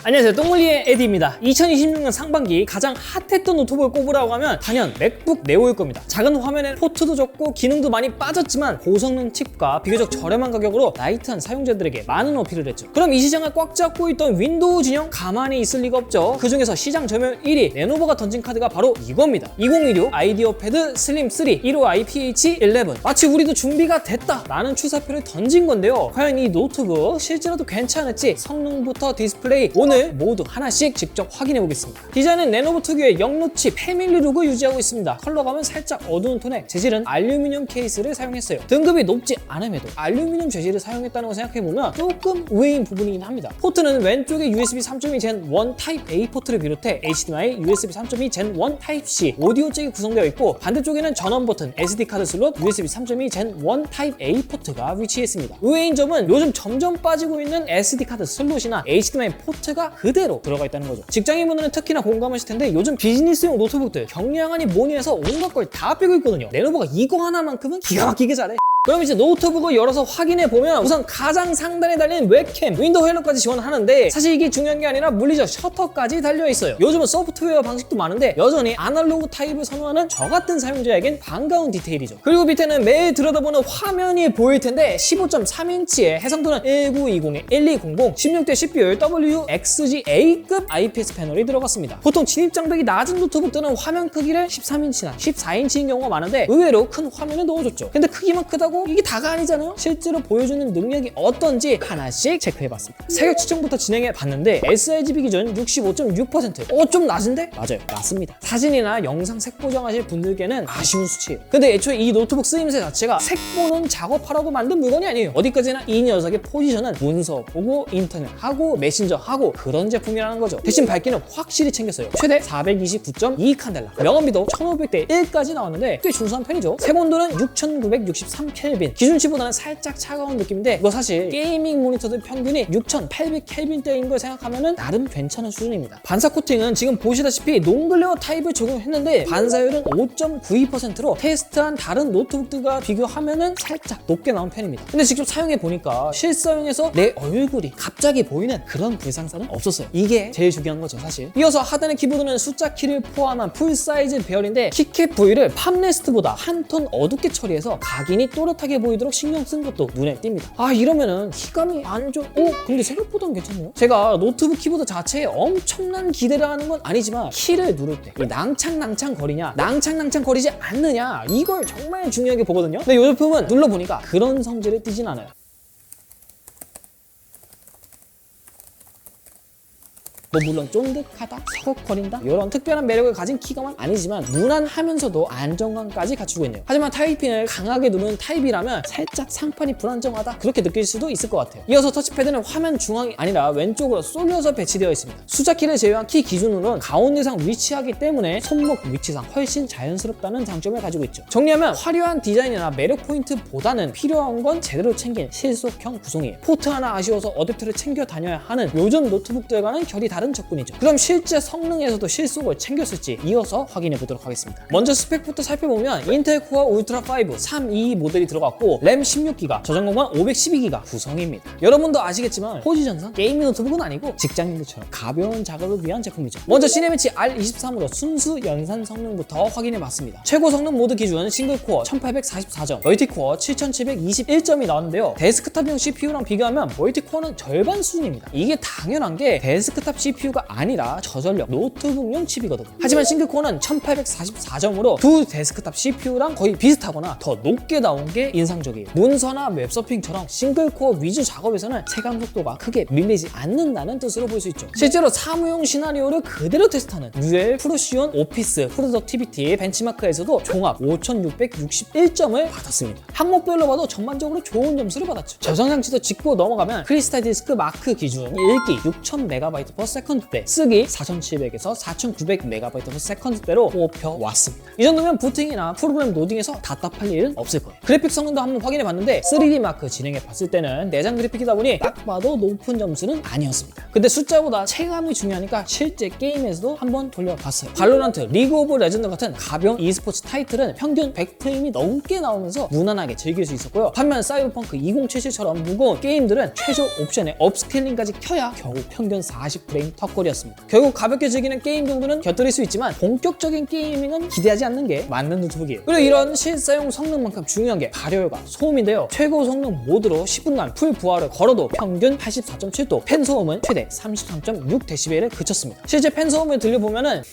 안녕하세요, 똥물리의 에디입니다. 2026년 상반기 가장 핫했던 노트북을 꼽으라고 하면 단연 맥북 네오일 겁니다. 작은 화면에 포트도 적고 기능도 많이 빠졌지만 고성능 칩과 비교적 저렴한 가격으로 라이트한 사용자들에게 많은 어필을 했죠. 그럼 이 시장을 꽉 잡고 있던 윈도우 진영 가만히 있을 리가 없죠. 그 중에서 시장 점유율 1위 레노버가 던진 카드가 바로 이겁니다. 2016 아이디어 패드 슬림 3 15i PH11. 마치 우리도 준비가 됐다 라는 추사표를 던진 건데요. 과연 이 노트북 실제로도 괜찮을지 성능부터 디스플레이 오늘 모두 하나씩 직접 확인해 보겠습니다. 디자인은 레노버 특유의 영노치 패밀리 룩을 유지하고 있습니다. 컬러감은 살짝 어두운 톤에 재질은 알루미늄 케이스를 사용했어요. 등급이 높지 않음에도 알루미늄 재질을 사용했다는 걸 생각해보면 조금 의외인 부분이긴 합니다. 포트는 왼쪽에 USB 3.2 Gen 1 타입 A 포트를 비롯해 HDMI, USB 3.2 Gen 1 타입 C 오디오 잭이 구성되어 있고 반대쪽에는 전원 버튼, SD 카드 슬롯, USB 3.2 Gen 1 타입 A 포트가 위치했습니다. 의외인 점은 요즘 점점 빠지고 있는 SD 카드 슬롯이나 HDMI 포트가 그대로 들어가 있다는 거죠. 직장인분들은 특히나 공감하실 텐데 요즘 비즈니스용 노트북들 경량하니 뭐니 해서 온갖 걸 다 빼고 있거든요. 레노버가 이거 하나만큼은 기가 막히게 잘해. 그럼 이제 노트북을 열어서 확인해보면 우선 가장 상단에 달린 웹캠, 윈도우 헬로까지 지원하는데 사실 이게 중요한 게 아니라 물리적 셔터까지 달려있어요. 요즘은 소프트웨어 방식도 많은데 여전히 아날로그 타입을 선호하는 저 같은 사용자에겐 반가운 디테일이죠. 그리고 밑에는 매일 들여다보는 화면이 보일 텐데 15.3인치의 해상도는 1920에 1200, 16대 CPU WXGA급 IPS 패널이 들어갔습니다. 보통 진입장벽이 낮은 노트북들은 화면 크기를 13인치나 14인치인 경우가 많은데 의외로 큰 화면을 넣어줬죠. 근데 크기만 크다고 이게 다가 아니잖아요. 실제로 보여주는 능력이 어떤지 하나씩 체크해봤습니다. 세격 측정부터 진행해봤는데 sRGB 기준 65.6%. 좀 낮은데? 맞아요, 낮습니다. 사진이나 영상 색 보정하실 분들께는 아쉬운 수치예요. 근데 애초에 이 노트북 쓰임새 자체가 색 보는 작업하라고 만든 물건이 아니에요. 어디까지나 이 녀석의 포지션은 문서 보고 인터넷 하고 메신저 하고 그런 제품이라는 거죠. 대신 밝기는 확실히 챙겼어요. 최대 429.2 칸델라, 명암비도 1500대 1까지 나왔는데 꽤 준수한 편이죠. 색온도는 6963 켈빈, 기준치보다는 살짝 차가운 느낌인데 이거 사실 게이밍 모니터들 평균이 6800 켈빈대인 걸 생각하면 나름 괜찮은 수준입니다. 반사 코팅은 지금 보시다시피 논글레어 타입을 적용했는데 반사율은 5.92%로 테스트한 다른 노트북들과 비교하면 살짝 높게 나온 편입니다. 근데 직접 사용해보니까 실사용에서 내 얼굴이 갑자기 보이는 그런 불상사는 없었어요. 이게 제일 중요한 거죠, 사실. 이어서 하단의 키보드는 숫자 키를 포함한 풀사이즈 배열인데 키캡 부위를 팜레스트보다 한 톤 어둡게 처리해서 각인이 또렷하게 보이도록 신경 쓴 것도 눈에 띕니다. 이러면은 키감이 안 좋... 근데 생각보다는 괜찮네요. 제가 노트북 키보드 자체에 엄청난 기대를 하는 건 아니지만 키를 누를 때 낭창낭창 거리냐 낭창낭창 거리지 않느냐 이걸 정말 중요하게 보거든요. 근데 이 제품은 눌러보니까 그런 성질을 띠진 않아요. 물론 쫀득하다, 서걱거린다 이런 특별한 매력을 가진 키감은 아니지만 무난하면서도 안정감까지 갖추고 있네요. 하지만 타이핑을 강하게 누르는 타입이라면 살짝 상판이 불안정하다 그렇게 느낄 수도 있을 것 같아요. 이어서 터치패드는 화면 중앙이 아니라 왼쪽으로 쏠려서 배치되어 있습니다. 숫자키를 제외한 키 기준으로는 가운데상 위치하기 때문에 손목 위치상 훨씬 자연스럽다는 장점을 가지고 있죠. 정리하면 화려한 디자인이나 매력 포인트보다는 필요한 건 제대로 챙긴 실속형 구성이에요. 포트 하나 아쉬워서 어댑터를 챙겨 다녀야 하는 요즘 노트북들과는 결이 다른 접근이죠. 그럼 실제 성능에서도 실속을 챙겼을지 이어서 확인해 보도록 하겠습니다. 먼저 스펙부터 살펴보면 인텔 코어 울트라 5 322 모델이 들어갔고 램 16기가, 저장 공간 512기가 구성입니다. 여러분도 아시겠지만 포지션상 게이밍 노트북은 아니고 직장인들처럼 가벼운 작업을 위한 제품이죠. 먼저 시네매치 R23으로 순수 연산 성능부터 확인해 봤습니다. 최고 성능 모드 기준 싱글코어 1844점, 멀티코어 7721점이 나왔는데요. 데스크탑용 CPU랑 비교하면 멀티코어는 절반 수준입니다. 이게 당연한 게 데스크탑 CPU가 아니라 저전력 노트북용 칩이거든요. 하지만 싱글코어는 1844점으로 두 데스크탑 CPU랑 거의 비슷하거나 더 높게 나온 게 인상적이에요. 문서나 웹서핑처럼 싱글코어 위주 작업에서는 체감 속도가 크게 밀리지 않는다는 뜻으로 볼 수 있죠. 실제로 사무용 시나리오를 그대로 테스트하는 UL 프로시온 오피스 프로덕티비티 벤치마크에서도 종합 5661점을 받았습니다. 항목별로 봐도 전반적으로 좋은 점수를 받았죠. 저장장치도 짚고 넘어가면 크리스탈 디스크 마크 기준 읽기 6000MB/s 때, 쓰기 4700에서 4900MB/s대로 뽑혀왔습니다. 이 정도면 부팅이나 프로그램 로딩에서 답답할 일은 없을 거예요. 그래픽 성능도 한번 확인해 봤는데 3D 마크 진행해 봤을 때는 내장 그래픽이다 보니 딱 봐도 높은 점수는 아니었습니다. 근데 숫자보다 체감이 중요하니까 실제 게임에서도 한번 돌려봤어요. 발로란트, 리그 오브 레전드 같은 가벼운 e스포츠 타이틀은 평균 100프레임이 넘게 나오면서 무난하게 즐길 수 있었고요. 반면 사이버펑크 2077처럼 무거운 게임들은 최저 옵션에 업스케일링까지 켜야 겨우 평균 40프레임 턱걸이였습니다. 결국 가볍게 즐기는 게임 정도는 곁들일 수 있지만 본격적인 게이밍은 기대하지 않는 게 맞는 노트북이에요. 그리고 이런 실사용 성능만큼 중요한 게 발열과 소음인데요. 최고 성능 모드로 10분간 풀 부하를 걸어도 평균 84.7도, 팬 소음은 최대 33.6dB에 그쳤습니다. 실제 팬 소음을 들려보면은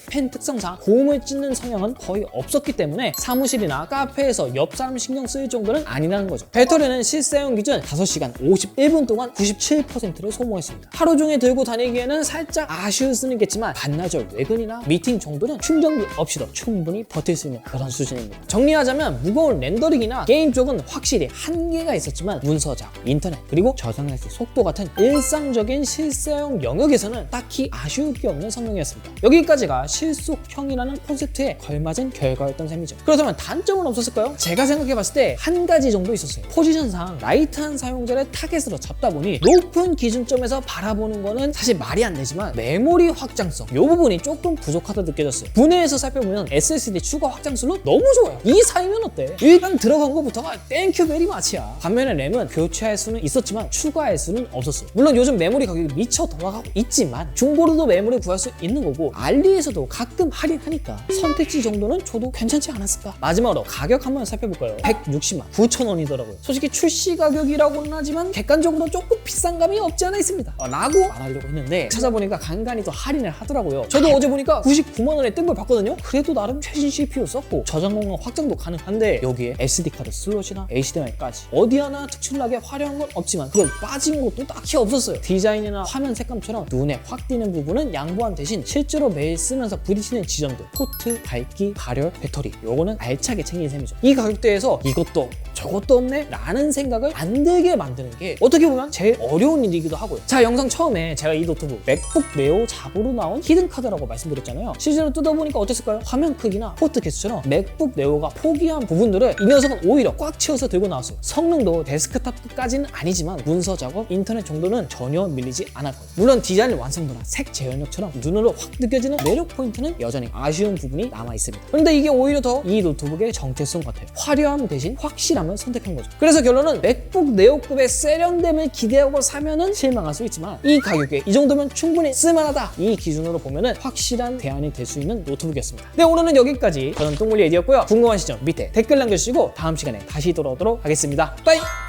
팬 특성상 고음을 찢는 성향은 거의 없었기 때문에 사무실이나 카페에서 옆 사람 신경 쓰일 정도는 아니라는 거죠. 배터리는 실사용 기준 5시간 51분 동안 97%를 소모했습니다. 하루 종일 들고 다니기에는 살짝 아쉬울 수는 있겠지만 반나절 외근이나 미팅 정도는 충전기 없이도 충분히 버틸 수 있는 그런 수준입니다. 정리하자면 무거운 렌더링이나 게임 쪽은 확실히 한계가 있었지만 문서 작업, 인터넷, 그리고 저장했을 속도 같은 일상적인 실사용 영역에서는 딱히 아쉬울 게 없는 성능이었습니다. 여기까지가 실속형이라는 콘셉트에 걸맞은 결과였던 셈이죠. 그렇다면 단점은 없었을까요? 제가 생각해봤을 때 한 가지 정도 있었어요. 포지션상 라이트한 사용자를 타겟으로 잡다 보니 높은 기준점에서 바라보는 거는 사실 말이 안 되지만 메모리 확장성 이 부분이 조금 부족하다 느껴졌어요. 분해해서 살펴보면 SSD 추가 확장수로 너무 좋아요. 이 사이면 어때? 일단 들어간 것부터가 땡큐 베리 마치야. 반면에 램은 교체할 수는 있었지만 추가할 수는 없었어요. 물론 요즘 메모리 가격이 미쳐 돌아가고 있지만 중고로도 메모리 구할 수 있는 거고 알리에서도 가끔 할인하니까 선택지 정도는 줘도 괜찮지 않았을까? 마지막으로 가격 한번 살펴볼까요? 160만 9천 원이더라고요. 솔직히 출시 가격이라고는 하지만 객관적으로 조금 비싼 감이 없지 않아 있습니다. 라고 말하려고 했는데 찾아보니까 간간히 또 할인을 하더라고요. 저도 어제 보니까 99만 원에 뜬 걸 봤거든요. 그래도 나름 최신 CPU 썼고 저장 공간 확장도 가능한데 여기에 SD카드 슬롯이나 HDMI까지 어디 하나 특출나게 화려한 건 없지만 그걸 빠진 것도 딱히 없었어요. 디자인이나 화면 색감처럼 눈에 확 띄는 부분은 양보한 대신 실제로 매일 쓰면서 부딪히는 지점들, 포트, 밝기, 발열, 배터리 요거는 알차게 챙긴 셈이죠. 이 가격대에서 이것도 없고 저것도 없네 라는 생각을 안 들게 만드는 게 어떻게 보면 제일 어려운 일이기도 하고요. 자, 영상 처음에 제가 이 노트북 맥북 네오 잡으로 나온 히든카드라고 말씀드렸잖아요. 실제로 뜯어보니까 어땠을까요? 화면 크기나 포트 개수처럼 맥북 네오가 포기한 부분들을 이 녀석은 오히려 꽉 채워서 들고 나왔어요. 성능도 데스크탑까지는 아니지만 문서 작업, 인터넷 정도는 전혀 밀리지 않았고요. 물론 디자인 완성도나 색 재현력처럼 눈으로 확 느껴지는 매력 포인트는 여전히 아쉬운 부분이 남아있습니다. 그런데 이게 오히려 더 이 노트북의 정체성 같아요. 화려함 대신 확실함을 선택한 거죠. 그래서 결론은 맥북 네오급의 세련됨을 기대하고 사면은 실망할 수 있지만 이 가격에 이 정도면 충분히 쓸만하다. 이 기준으로 보면은 확실한 대안이 될 수 있는 노트북이었습니다. 네, 오늘은 여기까지. 저는 똥물리 에디였고요. 궁금하시죠? 밑에 댓글 남겨주시고 다음 시간에 다시 돌아오도록 하겠습니다. 빠이!